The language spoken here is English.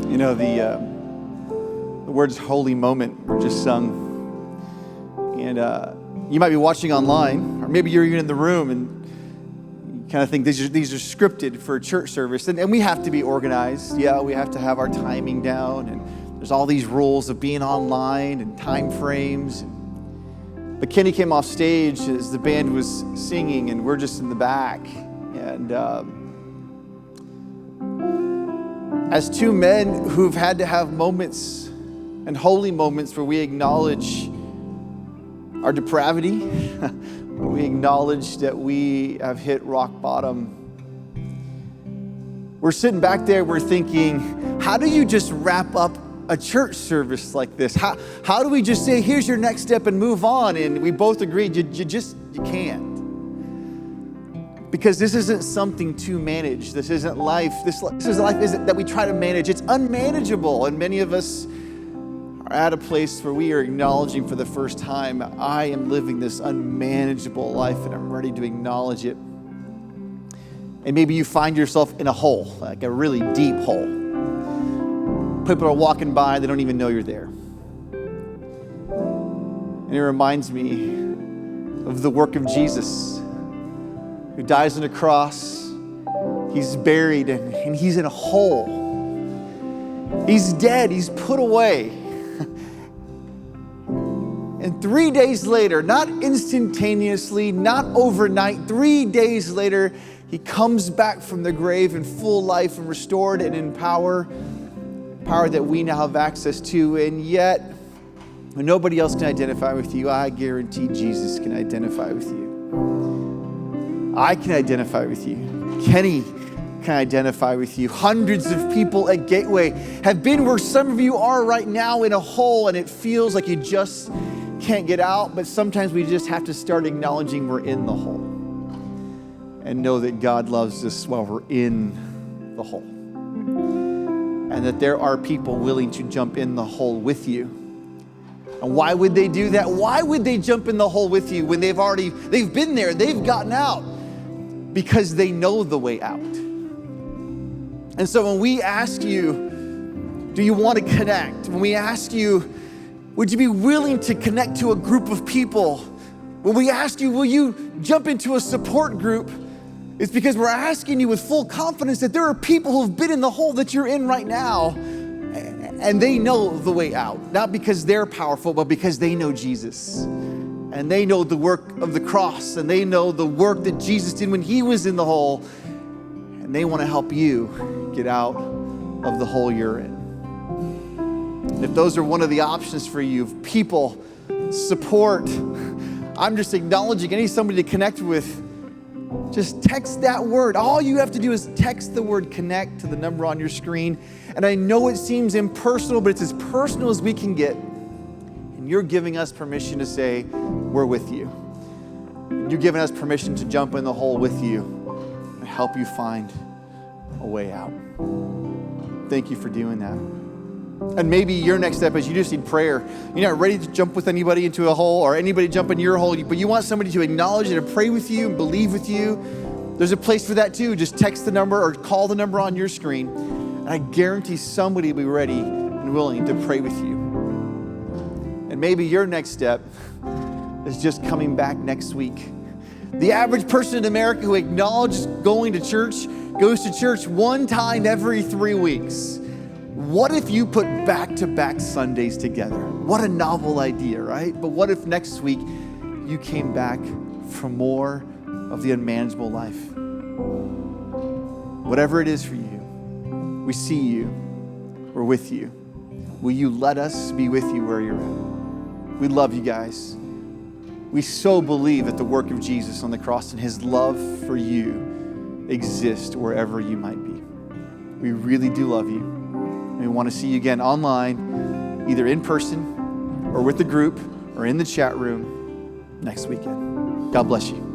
You know, the words holy moment were just sung. And you might be watching online, or maybe you're even in the room and you kind of think these are scripted for a church service. And we have to be organized. Yeah, we have to have our timing down. And there's all these rules of being online and time frames. But Kenny came off stage as the band was singing, and we're just in the back. And as two men who've had to have moments and holy moments where we acknowledge our depravity, where we acknowledge that we have hit rock bottom, we're sitting back there, we're thinking, how do you just wrap up a church service like this? How do we just say, here's your next step and move on? And we both agreed, you can't. Because this isn't something to manage. This isn't life. This is life isn't that we try to manage. It's unmanageable. And many of us are at a place where we are acknowledging for the first time, I am living this unmanageable life and I'm ready to acknowledge it. And maybe you find yourself in a hole, like a really deep hole. People are walking by, they don't even know you're there. And it reminds me of the work of Jesus, who dies on a cross. He's buried and he's in a hole. He's dead, he's put away. And 3 days later, not instantaneously, not overnight, 3 days later, he comes back from the grave in full life and restored and in power that we now have access to. And yet, when nobody else can identify with you, I guarantee Jesus can identify with you. I can identify with you. Kenny can identify with you. Hundreds of people at Gateway have been where some of you are right now, in a hole, and it feels like you just can't get out. But sometimes we just have to start acknowledging we're in the hole and know that God loves us while we're in the hole. And that there are people willing to jump in the hole with you. And why would they do that? Why would they jump in the hole with you when they've been there, they've gotten out? Because they know the way out. And so when we ask you, do you want to connect? When we ask you, would you be willing to connect to a group of people? When we ask you, will you jump into a support group? It's because we're asking you with full confidence that there are people who've been in the hole that you're in right now, and they know the way out. Not because they're powerful, but because they know Jesus. And they know the work of the cross, and they know the work that Jesus did when he was in the hole, and they want to help you get out of the hole you're in. And if those are one of the options for you, people, support, I'm just acknowledging any somebody to connect with. Just text that word. All you have to do is text the word connect to the number on your screen. And I know it seems impersonal, but it's as personal as we can get. And you're giving us permission to say, we're with you. You're giving us permission to jump in the hole with you and help you find a way out. Thank you for doing that. And maybe your next step is you just need prayer. You're not ready to jump with anybody into a hole or anybody jump in your hole, but you want somebody to acknowledge and to pray with you and believe with you. There's a place for that too. Just text the number or call the number on your screen. And I guarantee somebody will be ready and willing to pray with you. And maybe your next step is just coming back next week. The average person in America who acknowledges going to church goes to church one time every 3 weeks. What if you put back-to-back Sundays together? What a novel idea, right? But what if next week you came back for more of the unmanageable life? Whatever it is for you, we see you, we're with you. Will you let us be with you where you're at? We love you guys. We so believe that the work of Jesus on the cross and his love for you exists wherever you might be. We really do love you. We want to see you again online, either in person or with the group or in the chat room next weekend. God bless you.